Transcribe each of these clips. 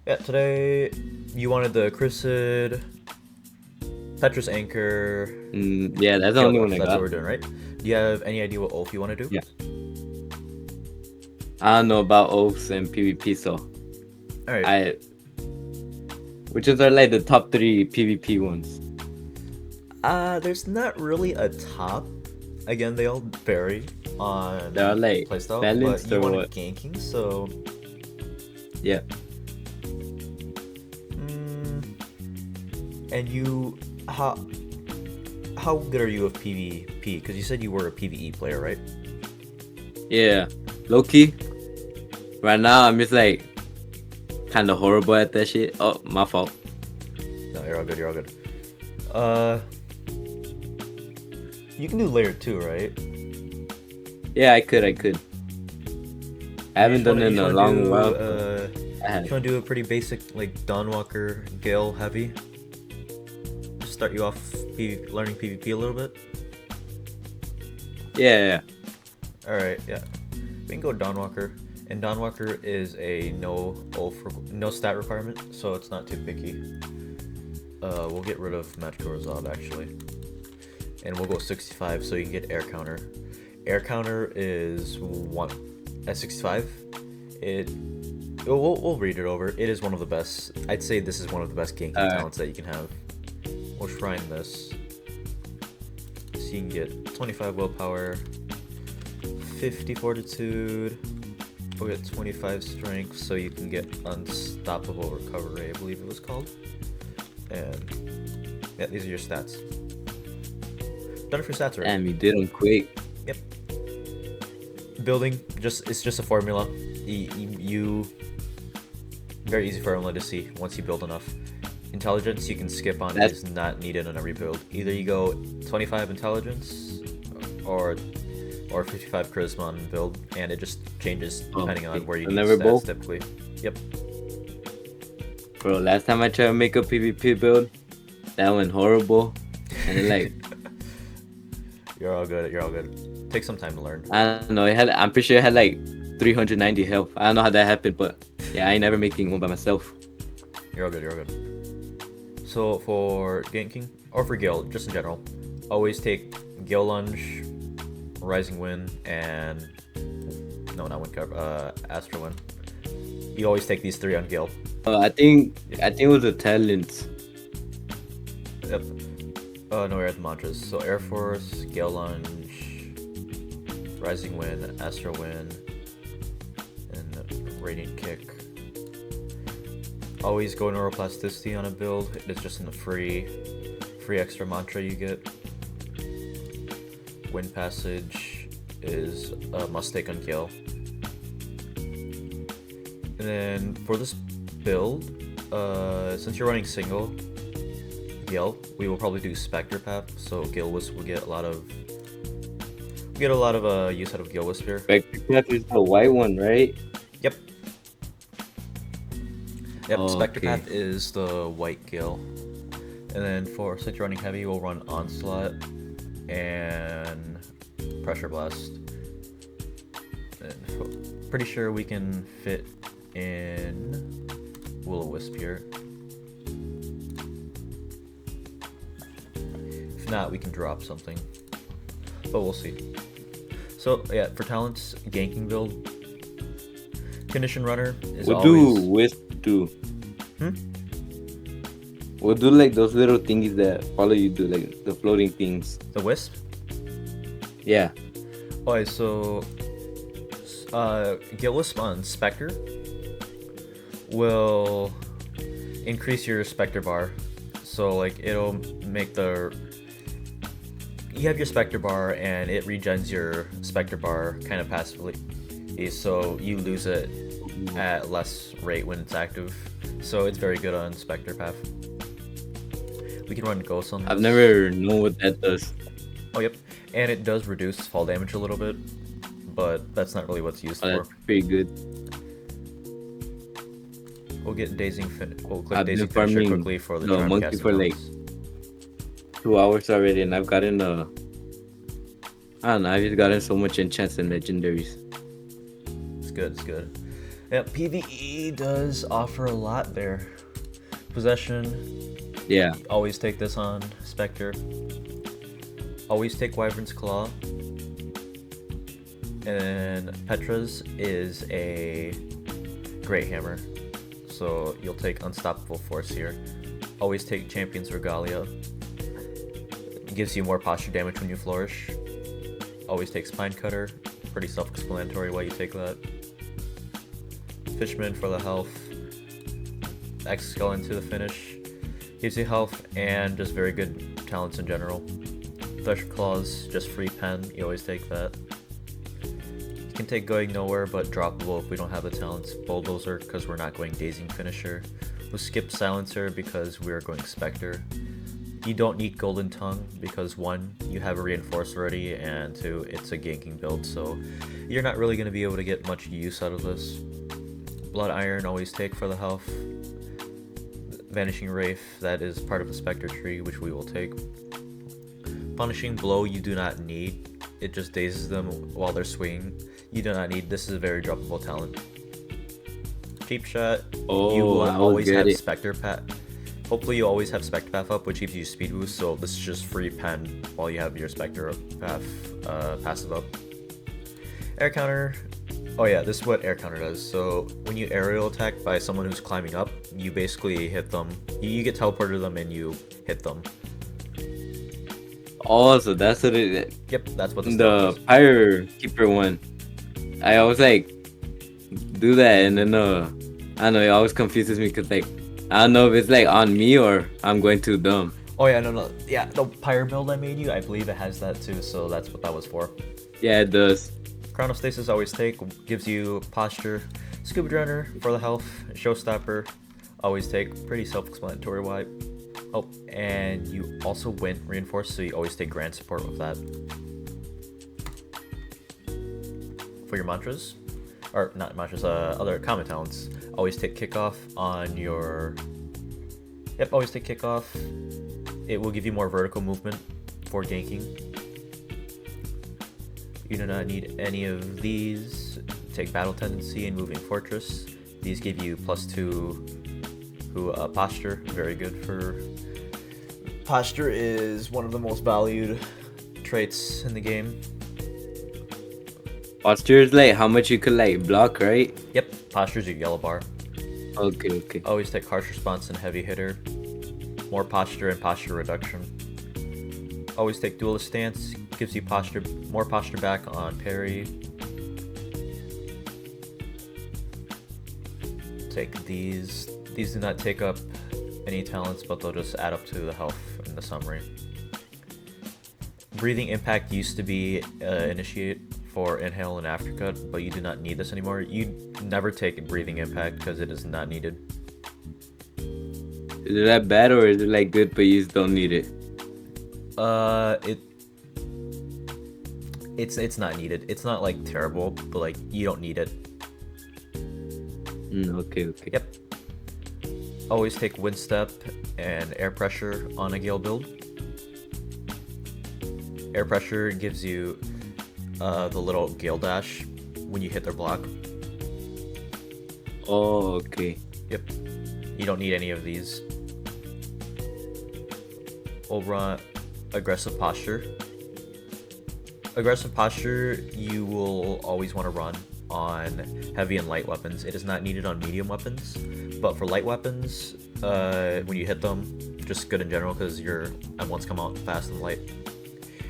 Yeah, today you wanted the Chrysid, Petrus Anchor, Yeah, that's the Gale only one buff. I That's what got. we're doing, right? Do you have any idea what Ulf you want to do? Yeah. I don't know about oaths and PvP, so All right. I which are like the top three PvP ones. There's not really a top. Again, they all vary They are on like playstyle, but balanced you or wanted what? ganking, so Yeah. and you how good are you with PvP? Because you said you were a PvE player, right? Yeah. Low key. Right now I'm just like kinda horrible at that shit. Oh, my fault. No, you're all good. You're all good. Uh, you can do layer two, right? Yeah, I could. I You haven't just done want it to in a long while, but I you have. want to do a pretty basic like Dawnwalker Gale heavy. Just start you off learning PvP a little bit. Yeah. All right, yeah. We can go Dawnwalker, and Dawnwalker is a no stat requirement, so it's not too picky. We'll get rid of Magical Resolve actually, and we'll go 65 so you can get air counter. Air counter is one at 65. It we'll read it over. It is one of the best. I'd say this is one of the best ganking Uh, talents that you can have. We'll shrine this so you can get 25 willpower, 50 fortitude. We'll get 25 strength so you can get unstoppable recovery, I believe it was called. And yeah, these are your stats. Done it for stats already. damn, you did them quick. Yep. Building, it's just a formula. You very easy formula to see once you build enough. Intelligence you can skip on, it That's is not needed on every build. Either you go 25 intelligence or 55 charisma on build, and it just changes depending on okay. where you So need never stats both. typically. Yep. Bro, last time I tried to make a PvP build, that went horrible. And then like You're all good. You're all good. Take some time to learn. I don't know, I'm pretty sure it had like 390 health. I don't know how that happened, but yeah, I ain't never making one by myself. You're all good. You're all good. So for ganking or for Gale, just in general, always take Gale lunge, rising wind, and no, not wind cover. Astral wind. You always take these three on Gale. I think it was the talents. Yep. No, we're at the mantras. So Air Force, Gale lunge, rising wind, astral wind, and radiant kick. Always go neuroplasticity on a build. It's just in the free extra mantra you get. Wind passage is a must take on Gale. And then for this build, since you're running single Gale, we will probably do Spectre Path. So Gale Wisp will get a lot of use out of Gale Wisp here. Spectre is the white one, right? Yep. Yep. Oh, Spectre okay. Path is the white Gale. And then for since you're running heavy, we'll run Onslaught and Pressure Blast. And pretty sure we can fit in Will-O-Wisp here. If not, we can drop something, but we'll see. So yeah, for talents, ganking build, Condition Runner is What do always. Wisp do? Hmm? We'll do like those little thingies that follow you, do like the floating things. The Wisp. Yeah. Alright, so Gale Wisp on Spectre will increase your Spectre bar. So like it'll make you have your Spectre bar and it regens your Spectre bar kind of passively. So you lose it at less rate when it's active. So it's very good on Spectre Path. We can run Ghost on this. I've never known what that does. Oh, yep. And it does reduce fall damage a little bit, but that's not really what's used Oh, for. that's pretty good. We'll get we'll click I've Dazing been Finisher farming quickly for the the charm monkey casting for like talents. 2 hours already, and I've gotten I don't know, I've just gotten so much enchants and legendaries. It's good, it's good. Yeah, PvE does offer a lot there. Possession, Yeah. always take this on Spectre. Always take Wyvern's Claw. And Petra's is a Great Hammer. So you'll take Unstoppable Force here. Always take Champion's Regalia. It gives you more posture damage when you flourish. Always take Spine Cutter. Pretty self-explanatory why you take that. Fishman for the health. X-Skull into the finish. Gives you health and just very good talents in general. Thresher Claws, just free pen. You always take that. You can take Going Nowhere, but droppable if we don't have the talents. Bulldozer, because we're not going Dazing Finisher. We'll skip Silencer because we're going Spectre. You don't need Golden Tongue because 1, you have a Reinforce already, and 2, it's a ganking build, so you're not really going to be able to get much use out of this. Blood Iron, always take for the health. Vanishing Wraith, that is part of the Spectre tree, which we will take. Punishing Blow, you do not need. It just dazes them while they're swinging. You do not need. This is a very droppable talent. Cheap Shot, you will always have Spectre Path. Hopefully you always have Spectre Path up, which gives you speed boost, so this is just free pen while you have your Spectre Path passive up. Air Counter, oh yeah, this is what Air Counter does. So when you aerial attack by someone who's climbing up, you basically hit them. You get teleported to them and you hit them. Oh, so that's what it is. Yep, that's what the Fire Keeper one. I always like do that, and then I don't know, it always confuses me because like I don't know if it's like on me or I'm going too dumb. Oh yeah, no, yeah, the Pyre build I made you, I believe it has that too, so that's what that was for. Yeah, it does. Chronostasis always take, gives you posture. Scuba Drowner for the health. Showstopper always take, pretty self-explanatory why. Oh, and you also went Reinforced, so you always take Grand Support with that. For your mantras, or not mantras, other common talents, always take Kickoff on your... Yep, always take Kickoff. It will give you more vertical movement for ganking. You do not need any of these. Take Battle Tendency and Moving Fortress. These give you +2 to posture. Very good for... Posture is one of the most valued traits in the game. Posture is like how much you could like block, right? Yep, posture is your yellow bar. Okay. Always take Harsh Response and Heavy Hitter. More posture and posture reduction. Always take Duelist Stance. Gives you posture, more posture back on parry. Take these. These do not take up any talents, but they'll just add up to the health in the summary. Breathing Impact used to be Initiate for Inhale and Aftercut, but you do not need this anymore. You never take Breathing Impact because it is not needed. Is it that bad or is it like good but you just don't need it? It's not needed. It's not like terrible, but like you don't need it. Okay. Yep. Always take Wind Step and Air Pressure on a Gale build. Air Pressure gives you the little Gale Dash when you hit their block. Oh, okay. Yep. You don't need any of these. We'll run Aggressive Posture. Aggressive Posture you will always want to run on heavy and light weapons. It is not needed on medium weapons, but for light weapons, when you hit them, just good in general because your M1s come out fast and light.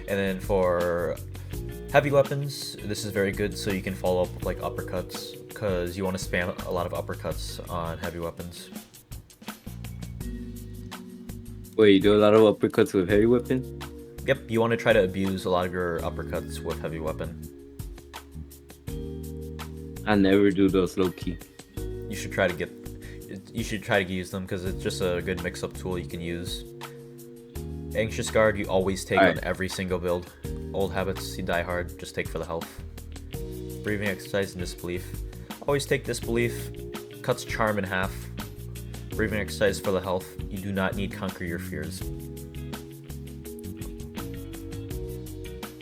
And then for heavy weapons, this is very good so you can follow up with like uppercuts because you want to spam a lot of uppercuts on heavy weapons. Wait, you do a lot of uppercuts with heavy weapon? Yep, you want to try to abuse a lot of your uppercuts with heavy weapon. I never do those low key. You should try to use them because it's just a good mix-up tool you can use. Anxious Guard you always take on every single build. Old Habits you die hard, just take for the health. Breathing Exercise and Disbelief. Always take Disbelief, cuts Charm in half. Breathing Exercise for the health. You do not need Conquer Your Fears.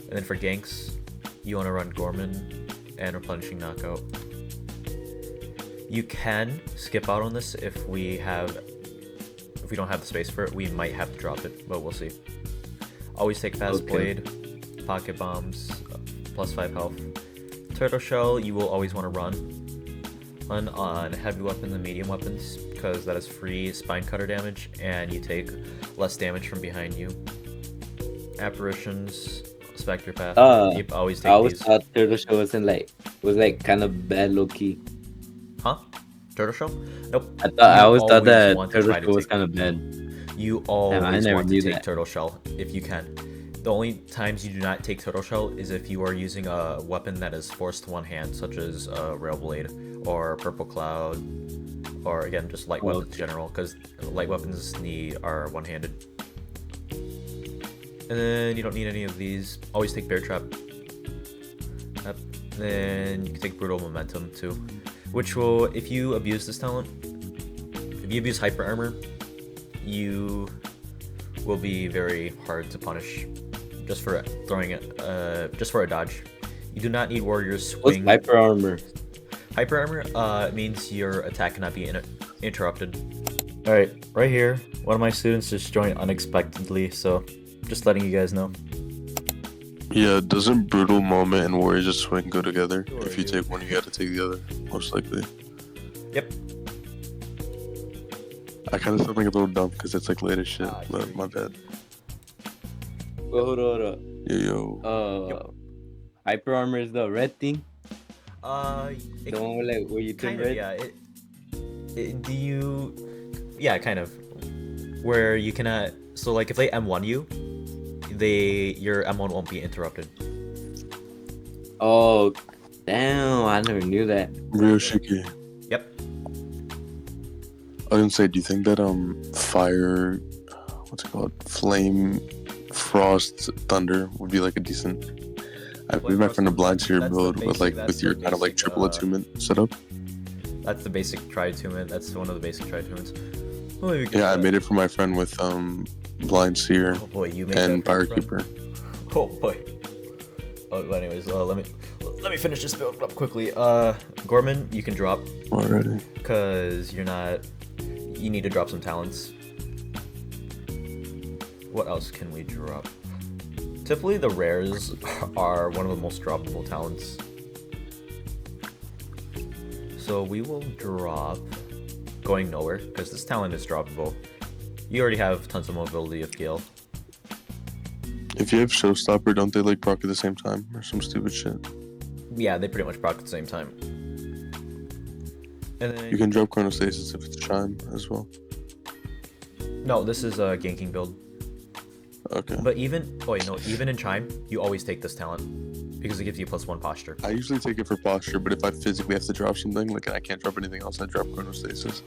And then for ganks, you want to run Gorman and Replenishing Knockout. You can skip out on this if we don't have the space for it. We might have to drop it, but we'll see. Always take fast blade, pocket bombs, +5 health. Turtle shell, you will always want to run on heavy weapons and medium weapons because that is free spine cutter damage and you take less damage from behind you. Apparitions, spectre path. You always take I always these. thought turtle shell was like kind of bad low key. Huh? Turtle shell? Nope. I always thought that want to turtle try to shell was take- kind of bad. You always never want to knew take that. turtle shell if you can. The only times you do not take turtle shell is if you are using a weapon that is forced to one hand, such as rail blade or purple cloud, or again just light weapons in general, because light weapons are one-handed. And then you don't need any of these. Always take bear trap. Yep. Then you can take brutal momentum too, which will, if you abuse this talent, if you abuse hyper armor, you will be very hard to punish just for throwing it, just for a dodge. You do not need warriors swing. What's hyper armor? Hyper armor means your attack cannot be interrupted. Alright, right here, one of my students just joined unexpectedly, so just letting you guys know. Yeah, doesn't brutal moment and warrior just swing go together? If you take one, you gotta take the other, most likely. Yep. I kind of feel like a little dumb because it's like late as shit, but my bad. Well, hold up. Yo. Hyper armor is the red thing. The one where you turn kind red. of, yeah. Kind of. Where you cannot. So like if they M1 you, your M1 won't be interrupted. Oh, damn! I never knew that. Real Shiki. Yep. I was gonna say, do you think that fire, what's it called, flame, frost, thunder would be like a decent? I believe my friend a blind to your build with your kind of like triple attunement setup. That's the basic tri-attunement. That's one of the basic tri-attunements. Oh, Yeah, I made it for my friend with blind seer Oh boy, you made and that for your friend? firekeeper. Oh boy. Oh, well, anyways, let me finish this build up quickly. Gorman, you can drop Already. because you need to drop some talents. What else can we drop? Typically, the rares are one of the most droppable talents. So we will drop going nowhere because this talent is droppable. You already have tons of mobility of Gale. If you have Showstopper, don't they like proc at the same time or some stupid shit? Yeah, they pretty much proc at the same time. And then You can drop Chronostasis if it's Chime as well. no, this is a ganking build. Okay. But even in Chime, you always take this talent because it gives you +1 posture. I usually take it for posture, but if I physically have to drop something, like I can't drop anything else, I drop Chronostasis.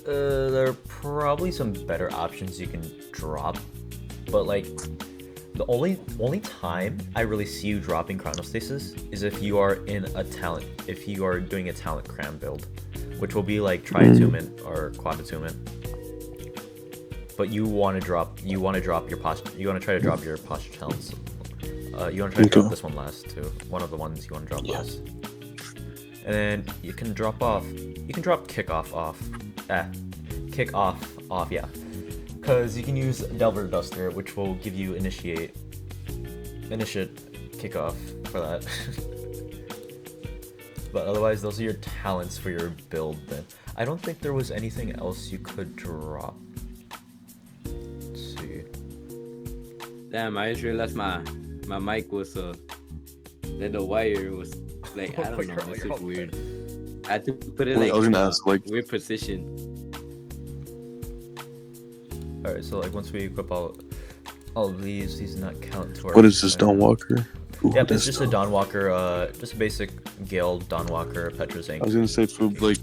There are probably some better options you can drop, but like the only time I really see you dropping Chronostasis is if you are if you are doing a talent cram build, which will be like tri-attunement or quad attunement. But you want to drop your posture. You want to try to drop your posture talents. You want to try to drop this one last too. One of the ones you want to drop last. And then you can drop off. You can drop kick off, yeah. Because you can use Delver Duster, which will give you initiate kickoff for that. But otherwise, those are your talents for your build. Then I don't think there was anything else you could drop. Let's see. Damn, I just realized my mic was that the wire was like I don't know, it's just weird. I had to put it like I was gonna ask, like, weird position. Alright, so like once we equip all of these do not count to our. What is this, Dawnwalker? Ooh, Yep, it's just a Dawnwalker, just a basic Gale Dawnwalker Petra's I Ink. was gonna say for like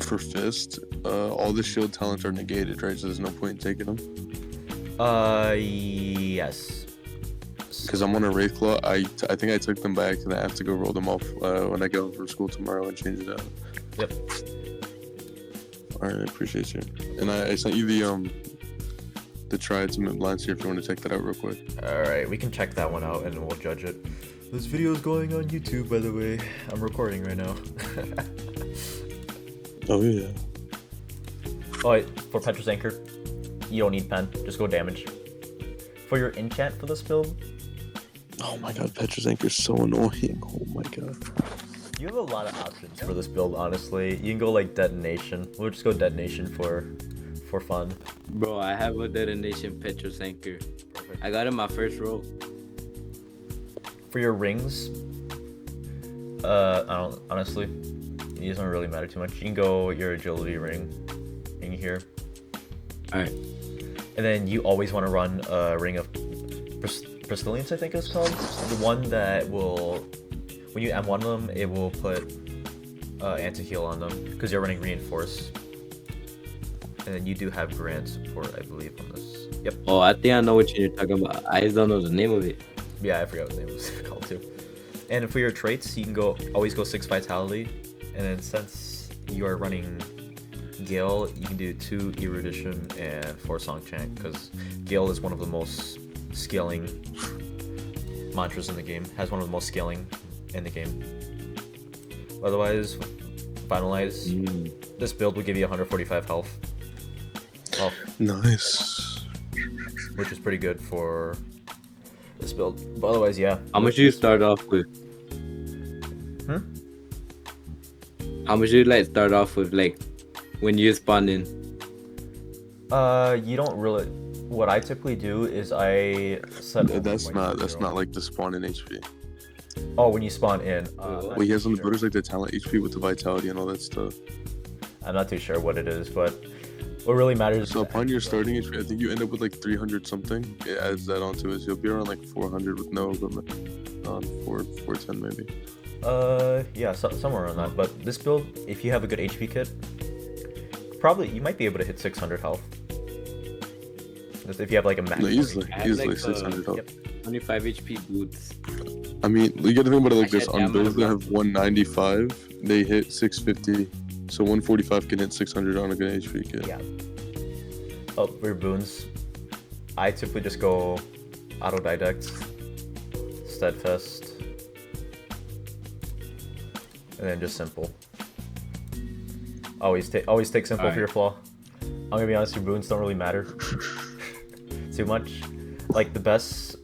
for Fist, all the shield talents are negated, right? So there's no point in taking them. Yes. Because I'm on a Wraithclaw. I think I took them by accident. I have to go roll them off when I get home from school tomorrow and change it out. Yep. Alright, I appreciate you. And I sent you the tri-attunement blind seer if you want to check that out real quick. Alright, we can check that one out and we'll judge it. This video is going on YouTube, by the way. I'm recording right now. Oh yeah. Oh, wait, for Petra's Anchor, you don't need pen. Just go damage. For your enchant for this build, Oh my god, Petra's Anchor is so annoying. Oh my god. you have a lot of options for this build, honestly. You can go like Detonation. We'll just go Detonation for fun. Bro, I have a detonation Petrus Anchor. I got it my first roll. For your rings, I don't, honestly, these don't really matter too much. You can go your agility ring in here. Alright. And then you always want to run a ring of Pristilians, I think it's called. The one that will, when you M1 them, it will put anti-heal on them, because you're running Reinforce. And then you do have Grand support, I believe, on this. Yep. Oh, I think I know what you're talking about. I just don't know the name of it. Yeah, I forgot what the name was called too. And for your traits, you can always go 6 Vitality. And then since you are running Gale, you can do 2 Erudition and 4 Song Chant, because Gale is one of the most scaling mantras in the game. Has one of the most scaling in the game. Otherwise, finalize. This build will give you 145 health. Well, Nice. which is pretty good for this build. But otherwise, yeah. How much do you start off with? How much do you like start off with, like when you spawn in? You don't really. What I typically do is I set. That's not like the spawn in HP. Oh, when you spawn in. Well, he has on the builders like the talent HP with the vitality and all that stuff. I'm not too sure what it is, but what really matters. So upon your starting HP, I think you end up with like 300 something. It adds that onto it. So you'll be around like 400 with no equipment. 410 maybe. Yeah, somewhere around that. But this build, if you have a good HP kit, probably you might be able to hit 600 health. Just if you have like a max. No, easily like, 600 health. Yep. 25 HP boots. I mean, you gotta think about it like I this. had On builds that damage. have 195, they hit 650. So 145 can hit 600 on a good HP kit. Yeah. Oh, for your boons, I typically just go Autodidact, Steadfast, and then just simple. Always take simple Alright. for your flaw. I'm gonna be honest, your boons don't really matter too much. Like the best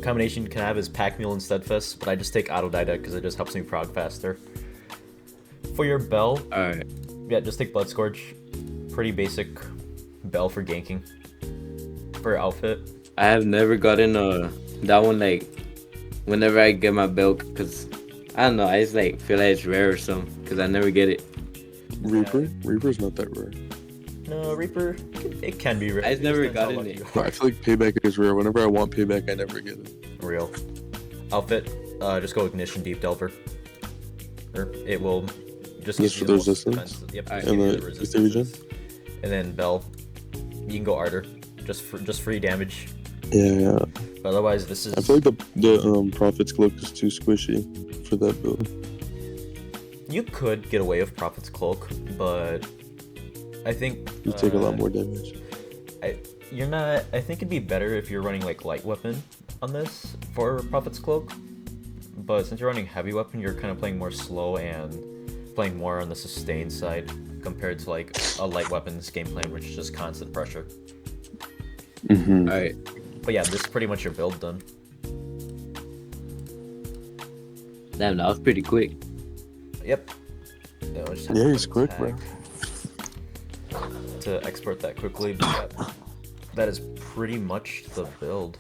combination you can have is Pack Mule and Steadfast, but I just take Autodidact because it just helps me prog faster. For your bell, Alright. yeah, just take Blood Scourge. Pretty basic bell for ganking. For your outfit, I have never gotten that one, like whenever I get my belt, because I don't know, I just like feel like it's rare or something because I never get it. Reaper? Reaper's not that rare. no Reaper, it can be rare. I just never Depends how gotten lucky it. you But are. I feel like payback is rare. Whenever I want payback, I never get it. Real outfit, just go Ignition Deep Delver. Or it will just Just give for you the most resistance? defense. Yep, Alright. just give And you the the Ether regen? resistances. And then bell, you can go Ardor, just free damage. Yeah. But otherwise, this is. I feel like the Prophet's Cloak is too squishy for that build. You could get away with Prophet's Cloak, but I think You take a lot more damage. You're not. I think it'd be better if you're running like light weapon on this for Prophet's Cloak. But since you're running heavy weapon, you're kind of playing more slow and playing more on the sustain side compared to like a light weapons game plan, which is just constant pressure. Mm-hmm. Alright. But yeah, this is pretty much your build done. Damn, that was pretty quick. Yep. Just have Yeah, to he's put quick, a tag to export that quickly. But yeah, that is pretty much the build.